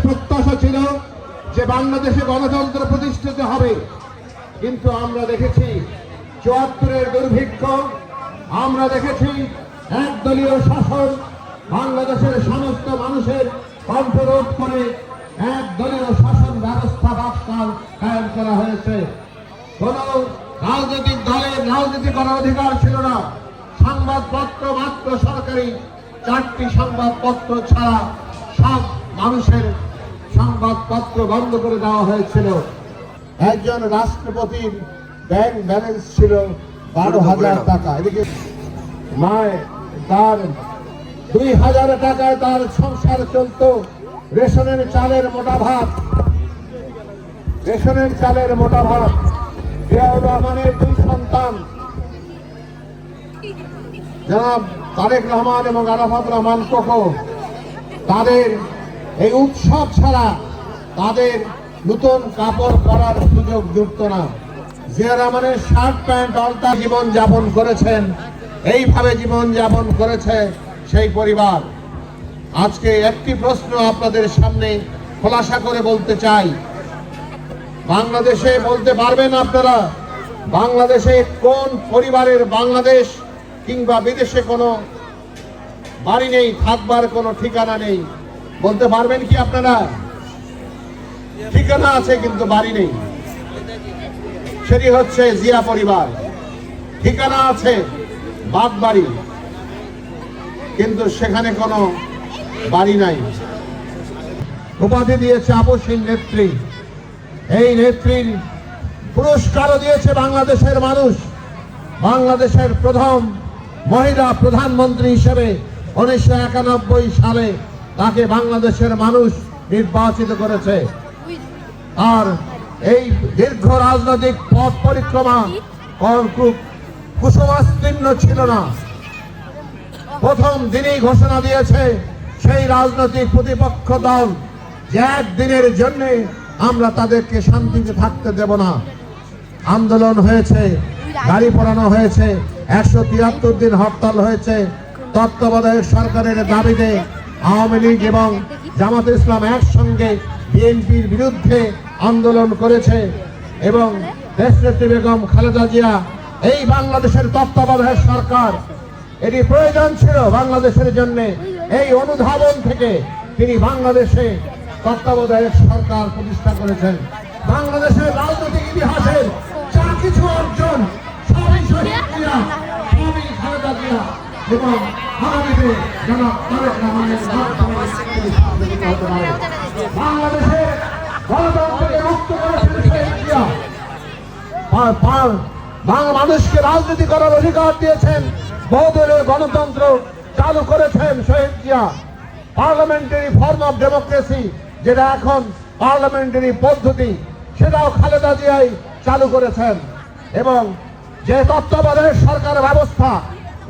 প্রত্যাশা ছিল যে বাংলাদেশে গণতন্ত্র প্রতিষ্ঠিত হবে, কিন্তু আমরা দেখেছি ৭৪-এর দুর্ভিক্ষ, আমরা দেখেছি একদলীয় শাসন, বাংলাদেশের সমস্ত মানুষের কণ্ঠরোধ করে একদলীয় শাসন ব্যবস্থা বাকশাল কায়েম করা হয়েছে। কোন রাজনৈতিক দলের রাজনীতি করার অধিকার ছিল না। সংবাদপত্র মাত্র সরকারি 4টি সংবাদপত্র ছাড়া সব মানুষের সংবাদপত্র বন্ধ করে দেওয়া হয়েছিল। একজন রাষ্ট্রপতির ব্যাংক ব্যালেন্স ছিল 12,000 টাকা, এদিকে মায় তার 2,000 টাকায় তার সংসার চলত। রেশনের চালের মোটা ভাত, জিয়াউর রহমানের 2 সন্তান জনাব তারেক রহমান এবং আরাফাত রহমান কোকো, তাদের এই উৎসব ছাড়া তাদের নতুন কাপড় পরার সুযোগ জুটত না। জিয়া রহমানের শার্ট প্যান্ট আলতা জীবন যাপন করেছেন, এইভাবে জীবন যাপন করেছে সেই পরিবার। আজকে একটি প্রশ্ন আপনাদের সামনে খোলাসা করে বলতে চাই, বাংলাদেশে বলতে পারবেন আপনারা বাংলাদেশে কোন পরিবারের বাংলাদেশ কিংবা বিদেশে কোনো বাড়ি নেই, থাকবার কোনো ঠিকানা নেই? বলতে পারবেন কি আপনারা? ঠিকানা আছে কিন্তু বাড়ি নেই, সেটি হচ্ছে জিয়া পরিবার। ঠিকানা আছে বাগবাড়ি, কিন্তু সেখানে কোনো বাড়ি নাই। উপাধি দিয়েছে আপসহীন নেত্রী, এই নেত্রীর পুরস্কারও দিয়েছে বাংলাদেশের মানুষ। বাংলাদেশের প্রথম মহিলা প্রধানমন্ত্রী হিসেবে 1991 সালে তাকে বাংলাদেশের মানুষ নির্বাচিত করেছে। আর এই দীর্ঘ রাজনৈতিক পথ পরিক্রমা কুসুমাস্তীর্ণ ছিল না। প্রথম দিনেই ঘোষণা দিয়েছে সেই রাজনৈতিক প্রতিপক্ষ দল যে একদিনের জন্য আমরা তাদেরকে শান্তিতে থাকতে দেব না। আন্দোলন হয়েছে, গাড়ি পোড়ানো হয়েছে, 173 দিন হরতাল হয়েছে। তত্ত্বাবধায়ক সরকারের দাবিতে আওয়ামী লীগ এবং জামাতে ইসলাম একসঙ্গে বিএনপির বিরুদ্ধে আন্দোলন করেছে এবং দেশনেত্রী বেগম খালেদা জিয়া, এই বাংলাদেশের তত্ত্বাবধায়ক সরকার, এটি প্রয়োজন ছিল বাংলাদেশের জন্য। এই অনুধাবন থেকে তিনি বাংলাদেশে তত্ত্বাবধায়ক সরকার প্রতিষ্ঠা করেছেন। বাংলাদেশের রাজনৈতিক ইতিহাসের যা কিছু অর্জন সবই শহীদ জিয়া, সবই খালেদা জিয়া এবং আগামীতে জনাব তারেক রহমানের বাংলাদেশের গণতন্ত্রকে মুক্ত করেছেন শহীদ জিয়া। বাংলা মানুষকে রাজনীতি করার অধিকার দিয়েছেন, বহুদলীয় গণতন্ত্র চালু করেছেন শহীদ Zia. Parliamentary form of democracy, যেটা এখন পার্লামেন্টারি পদ্ধতি, সেটাও খালেদা জিয়াই চালু করেছেন। এবং যে তত্ত্বাবধায়ক সরকার ব্যবস্থা,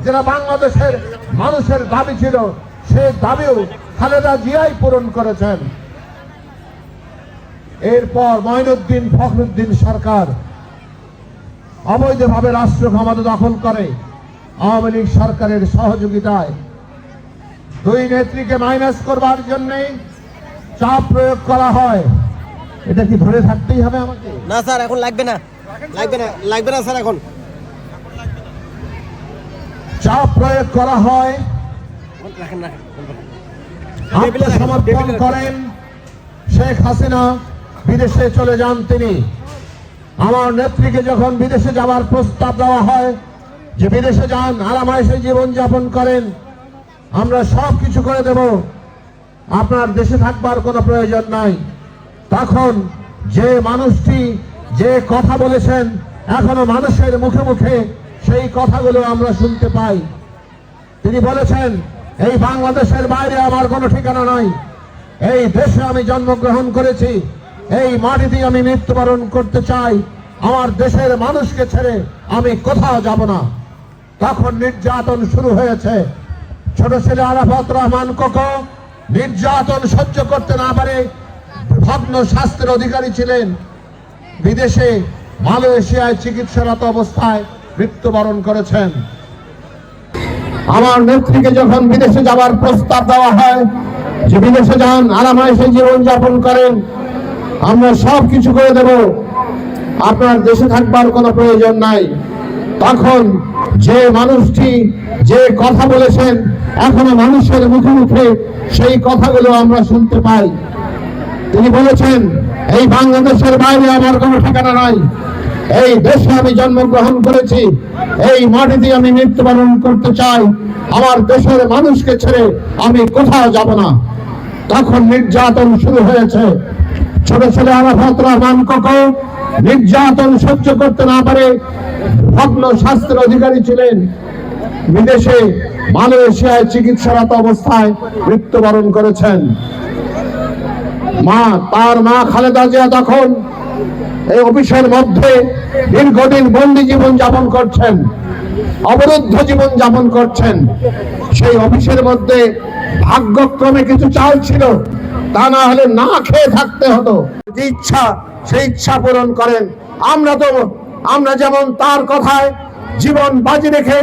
যেটা বাংলাদেশের মানুষের দাবি ছিল, সেই দাবিও খালেদা জিয়াই পূরণ করেছেন। এরপর মঈনুদ্দিন ফখরুদ্দিন সরকার অবৈধভাবে রাষ্ট্র ক্ষমতা দখল করে আওয়ামী লীগ সরকারের সহযোগিতায়। 2 নেত্রীকে মাইনাস করবার জন্য চাপ প্রয়োগ করা হয়। এটা কি ধরে থাকতেই হবে আমাকে? না স্যার, এখন লাগবে না স্যার, এখন চাপ প্রয়োগ করা হয়, আত্মসমর্পণ করেন শেখ হাসিনা, বিদেশে চলে যান তিনি। আমার নেত্রীকে যখন বিদেশে যাওয়ার প্রস্তাব দেওয়া হয় যে বিদেশে যান, আরামায়েশে জীবন যাপন করেন, আমরা সব কিছু করে দেব, আপনার দেশে থাকবার কোনো প্রয়োজন নাই, তখন যে মানুষটি যে কথা বলেছেন, এখনো মানুষের মুখে মুখে সেই কথাগুলো আমরা শুনতে পাই। তিনি বলেছেন, এই বাংলাদেশের বাইরে আমার কোনো ঠিকানা নাই, এই দেশে আমি জন্মগ্রহণ করেছি, এই মাটিতে আমি মৃত্যুবরণ করতে চাই, আমার দেশের মানুষকে ছেড়ে আমি কোথাও যাব না। তখন নির্যাতন শুরু হয়েছে। ছোট ছেলে আরাফাত রহমান কোকো নির্যাতন সহ্য করতে না পারে ভগ্ন স্বাস্থ্যের অধিকারী ছিলেন, বিদেশে মালয়েশিয়ায় চিকিৎসারত অবস্থায় মৃত্যুবরণ করেছেন। আমার নেত্রীকে যখন বিদেশে যাওয়ার প্রস্তাব দেওয়া হয় যে বিদেশে যান, আরামায়েশে জীবন যাপন করেন, আমরা সব কিছু করে দেব, আপনার দেশে থাকবার কোনো প্রয়োজন নাই। তখন যে মানুষটি যে কথা বলেছেন, এখনো মানুষের মুখে মুখে সেই কথাগুলো আমরা শুনতে পাই। তিনি বলেছেন, এই বাংলাদেশের বাইরে আমার কোনো ঠিকানা নাই, এই দেশে আমি জন্মগ্রহণ করেছি, এই মাটিতে আমি মৃত্যুবরণ করতে চাই, আমার দেশের মানুষকে ছেড়ে আমি কোথাও যাব না। তখন নির্যাতন শুরু হয়েছে। ছোট ছেলে আরাফাত রহমান কোকো নির্যাতন সহ্য করতে না পারে ভগ্ন স্বাস্থ্যের অধিকারী ছিলেন, বিদেশে মালয়েশিয়ায় চিকিৎসারত অবস্থায় মৃত্যুবরণ করেছেন। তার মা খালেদা জিয়া তখন এই অফিসের মধ্যে দীর্ঘদিন বন্দী জীবন যাপন করছেন, অবরুদ্ধ জীবন যাপন করছেন। সেই অফিসের মধ্যে ভাগ্যক্রমে কিছু চাল ছিল, তা না হলে না খেয়ে থাকতে হতো। যে ইচ্ছা সেই ইচ্ছা পূরণ করেন। আমরা যেমন তার কথায় জীবন বাজি রেখে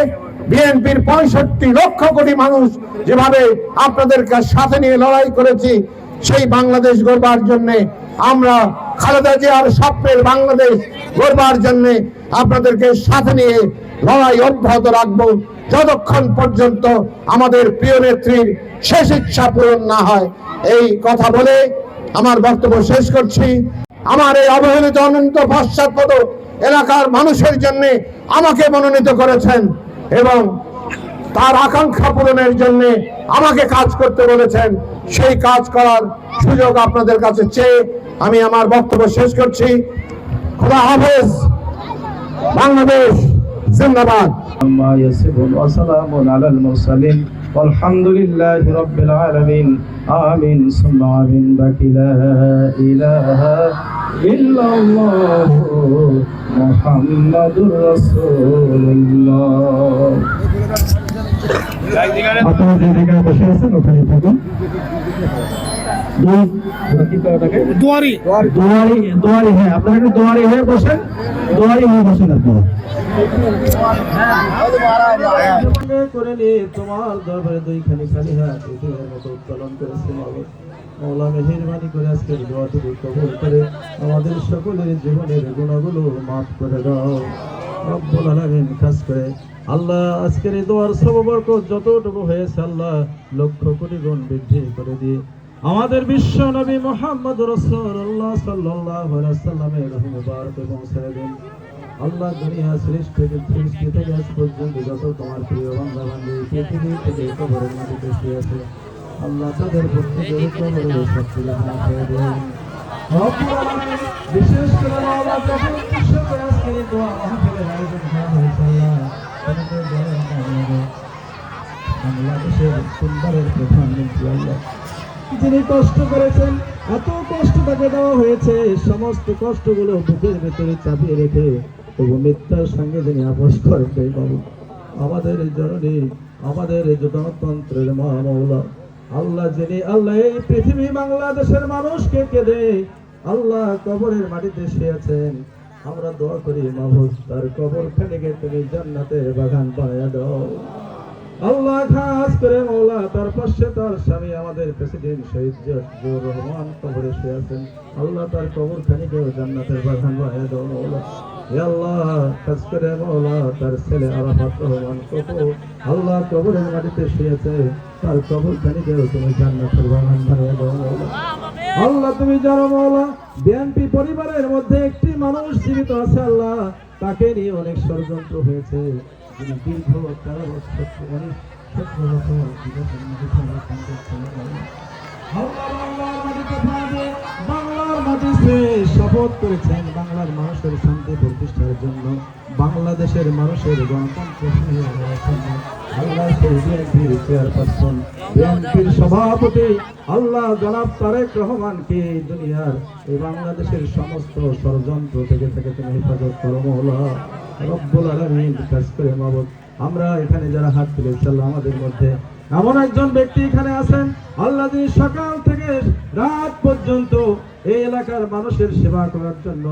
বিএনপির 65 লক্ষ কোটি মানুষ যেভাবে আপনাদেরকে সাথে নিয়ে লড়াই করেছি, সেই বাংলাদেশ গড়বার জন্য আমরা খালেদা জিয়ার স্বপ্নের বাংলাদেশ গড়বার জন্য আপনাদেরকে সাথে নিয়ে লড়াই অব্যাহত রাখবো, যতক্ষণ পর্যন্ত আমাদের প্রিয় নেত্রীর শেষ ইচ্ছা পূরণ না হয়। এই কথা বলে আমার বক্তব্য শেষ করছি। আমার এই অবহেলিত অনন্ত পশ্চাৎপদ এলাকার মানুষের জন্য আমাকে মনোনীত করেছেন এবং তার আকাঙ্ক্ষা পূরণের জন্য আমাকে কাজ করতে বলেছেন। সেই কাজ করার সুযোগ আপনাদের কাছে চেয়ে আমি আমার বক্তব্য শেষ করছি। খোদা হাফেজ। বাংলাদেশ জিন্দাবাদ। আম্মা ইয়াসিফুন ওয়া সালামুন আলাল মুরসালিন ওয়ালহামদুলিল্লাহি রাব্বিল আলামিন। আমিন সুম্মা আমিন। বাকি লা ইলাহা ইল্লাল্লাহু মুহাম্মাদুর রাসূলুল্লাহ। আপনারা যে জায়গায় বসে আছেন ওখানে থাকুন। দুয়ারি হ্যাঁ, আপনারা একটু দুয়ারি হয়ে বসেন, দুয়ারি হয়ে বসেন আপনারা। করে নিয়ে তোমার দরবারে দুইখানি খালি হাত এদের মতো উত্তোলন করেছে। মওলা মেহেরবানি করে আজকের দোয়াটুকু কবুল করে আমাদের সকলের জীবনের গুণাগুলো মাফ করে দাও রব্বুল আলামিন। খাস করে আল্লাহ আজকের এই দোয়ার সওয়াব বরকত যতটুকু হয়েছে আল্লাহ লক্ষ কোটি গুণ বৃদ্ধি করে দিয়ে আমাদের বিশ্ব নবী মুহাম্মদ রাসূলুল্লাহ সাল্লাল্লাহু আলাইহি ওয়াসাল্লামের রূহ মুবারকে পৌঁছায় দিন। আল্লাহ দুনিয়া সৃষ্টি থেকে আজ পর্যন্ত যত তোমার প্রিয় বান্দা বান্দি পৃথিবী থেকে কবরের মাটিতে শুয়ে আছে আল্লাহ তাদের প্রত্যেকের কবরের শাস্তি দান করে দেন। রব্বুল আলামিন বিশেষ করে আল্লাহ যখন উদ্দেশ্য করে আজকের এই দোয়া মাহফিলের আয়োজন করা হয়েছে আল্লাহ তোমাদের দয়া কামনা বাংলাদেশের সুন্দরের প্রধানমন্ত্রী আল্লাহ যিনি কষ্ট করেছেন, এত কষ্ট তাকে দেওয়া হয়েছে, সমস্ত কষ্টগুলো বুকের ভেতরে চাপিয়ে রেখে তবু মিথ্যার সঙ্গে যিনি আপোষ করেন বাবু আমাদের জননী, আমাদের গণতন্ত্রের মা মওলা আল্লাহ, যিনি আল্লাহ এই পৃথিবী বাংলাদেশের মানুষকে কেঁদে আল্লাহ কবরের মাটিতে শুয়েছেন। আমরা দোয়া করি মাহবুব তার কবর খানিকে তুমি জান্নাতের বাগান বানায়া দাও আল্লাহ। খাস করে মওলা তার পাশে তার স্বামী আমাদের প্রেসিডেন্ট শহীদ জিয়াউর রহমান কবরে শুয়ে আছেন আল্লাহ, তার কবর খানিকেও জান্নাতের বাগান বানায়া দাও মওলা। হে আল্লাহ খাস করে মওলা তার ছেলে আরাফাত রহমান কোকো আল্লাহ কবরের মাটিতে শুয়েছে, তার কবর খানিকেও তুমি জান্নাতের বাগান বানায়া দাও মওলা। আল্লাহ তুমি জানো মওলা বিএনপি পরিবারের মধ্যে একটি মানুষ জীবিত আছে আল্লাহ, তাকে নিয়ে অনেক ষড়যন্ত্র হয়েছে। যিনি দীর্ঘ 13 বছর 17 বছর বিদেশের মধ্যে সংরক্ষণ করছেন বাংলার মাটিতে শপথ করেছেন বাংলার মানুষের শান্তি প্রতিষ্ঠার জন্য, বাংলাদেশের মানুষের গণতন্ত্র আল্লাহ সেই বিএনপির চেয়ারপারসন বিএনপির সভাপতি আল্লাহ জনাব তারেক রহমানকে দুনিয়ার এই বাংলাদেশের সমস্ত ষড়যন্ত্র থেকে তুমি হেফাজত করো মওলা রব্বুল আলামিন। খাস করে মাবুদ আমরা এখানে যারা হাত তুলেছি আল্লাহ আমাদের মধ্যে এমন একজন ব্যক্তি এখানে আছেন আল্লাহ, যিনি সকাল থেকে রাত পর্যন্ত এই এলাকার মানুষের সেবা করার জন্য,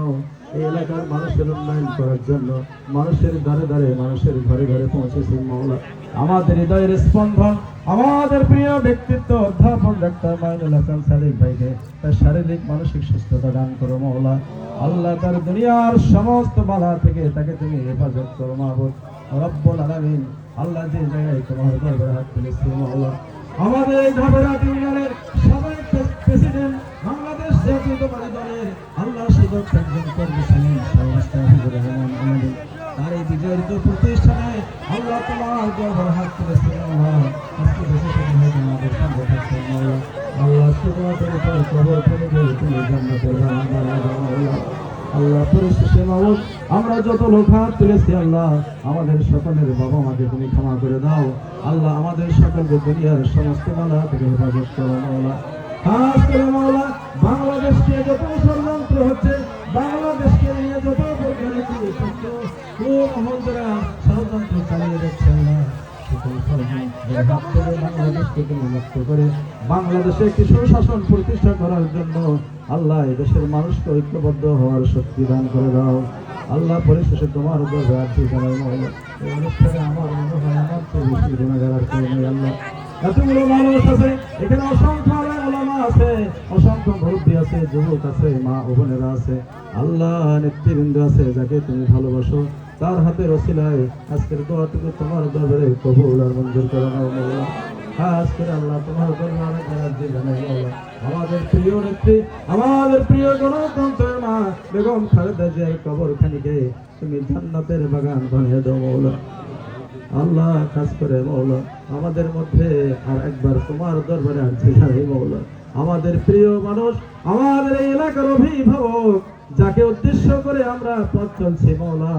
এই এলাকার মানুষের উন্নয়ন করার জন্য মানুষের দ্বারে দ্বারে মানুষের ঘরে ঘরে পৌঁছেছেন মওলা। আমাদের হৃদয়ের স্পন্দন আমাদের প্রিয় ব্যক্তিত্ব অধ্যাপক ডাক্তার মাইনুল হাসান সাদিক ভাইকে তার শারীরিক মানসিক সুস্থতা দান করো মাওলা। আল্লাহ তার দুনিয়ার সমস্ত বাধা থেকে তাকে তুমি হেফাজত করো মাহবুব রব্বুল আলামিন। আল্লাহ যে জায়গায় তোমার দরবারে হাত তুলেছি মাওলা, আমাদের এই ধাপড়াট ইউনিয়নের সাবেক প্রেসিডেন্ট, বাংলাদেশ জাতীয়তাবাদী দলের আল্লাহ সদস্য একজন কর্মী ছিলেন শাহরিস্তাফিজুর রহমান আমিন, তার এই বিজড়িত প্রতিষ্ঠানে আল্লাহ তোমার দরবারে হাত তুলেছি আল্লাহ। আজকে দেশে থেকে হয়তো আমাদের সঙ্গে থাকছেন আল্লাহ। আল্লাহ শুধুমাত্র তার কবর ফেলে দিয়ে তুমি জান্নাতের বাগান আল্লাহ। আল্লাহ পরিশেষে মাহবুব আমরা যত লোক হাত তুলেছি আল্লাহ, আমাদের সকলের বাবা মাকে তুমি ক্ষমা করে দাও আল্লাহ। আমাদের সকলকে দুনিয়ার সমস্ত বাধা থেকে হেফাজত করো মাওলা। খাস করে মাওলা বাংলাদেশকে যত ষড়যন্ত্র হচ্ছে, বাংলাদেশকে নিয়ে যত বৈজ্ঞানিক মহলরা ষড়যন্ত্র চালিয়ে যাচ্ছে আল্লাহ, বাংলাদেশকে তুমি মুক্ত করে বাংলাদেশে একটি সুশাসন প্রতিষ্ঠা করার জন্য আল্লাহ এই দেশের মানুষকে ঐক্যবদ্ধ হওয়ার শক্তি দান করে দাও আল্লাহ। পরিশেষে তোমার উপর রাজি জানাই মাওলা। এই অনুষ্ঠানে আমার মনে হয় আমার চেয়ে বেশি গুণাগার আর কেউ নেই আল্লাহ। এতগুলো মানুষ আছে এখানে, অসংখ্য ওলামা আছে, অসংখ্য মুরব্বী আছে, যুবক আছে, মা ও বোনেরা আছে আল্লাহ, নেতৃবৃন্দ আছে যাকে তুমি ভালোবাসো, তার হাতের ওসিলায় আজকের দোয়াটুকু তোমার দরবারে কবুল আর মঞ্জুর করে নাও মাওলা। খাস করে আল্লাহ তোমার দরবারে রাজি জানাই মাওলা। আমাদের প্রিয় নেত্রী, আমাদের প্রিয় গণতন্ত্রের মা বেগম খালেদা জিয়ার কবরখানিকে তুমি জান্নাতের বাগান বানিয়ে দাও মাওলা। আল্লাহ খাস করে মাওলা আমাদের মধ্যে আর একবার তোমার দরবারে আনছি জানাই মাওলা। আমাদের প্রিয় মানুষ, আমাদের এই এলাকার অভিভাবক যাকে উদ্দেশ্য করে আমরা পথ চলছি মাওলা,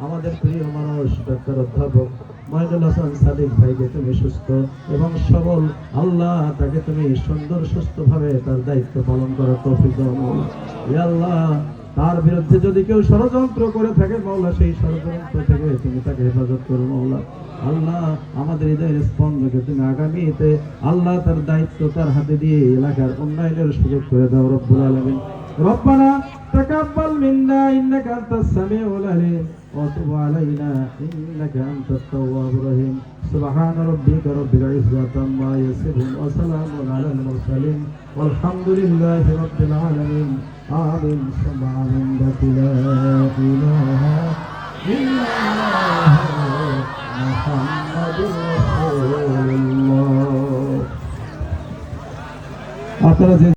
আমাদের প্রিয় মানুষ ডাক্তার অধ্যাপক মাইনুল হাসান সাদিক ভাইকে তুমি সুস্থ এবং সবল আল্লাহ, তাকে তুমি সুন্দর সুস্থভাবে তার দায়িত্ব পালন করার তৌফিক দাও মাওলা। ইয়া আল্লাহ তার বিরুদ্ধে যদি কেউ ষড়যন্ত্র করে থাকে মাওলা, সেই ষড়যন্ত্র থেকে তুমি তাকে হেফাজত করো মাওলা। আল্লাহ আমাদের হৃদয়ের স্পন্দকে তুমি আগামীতে আল্লাহ তার দায়িত্ব তার হাতে দিয়ে এলাকার উন্নয়নের সুযোগ করে দাও রব্বুল আলামিন। রব্বানা তাকাব্বাল মিন্না ইন্নাকা আনতাস সামিউল আলিম ওয়া তুব আলাইনা ইন্নাকা আনতাত তাওয়াবুর রহিম। সুবহানা রাব্বিকা রাব্বিল ইজ্জাতি আম্মা ইয়াসিফুন ওয়া সালামুন আলাল মুরসালিন ওয়ালহামদুলিল্লাহি রাব্বিল আলামিন। আমিন সুম্মা আমিন। লা ইলাহা ইল্লাল্লাহ মুহাম্মাদুর রাসূলুল্লাহ। আপনারা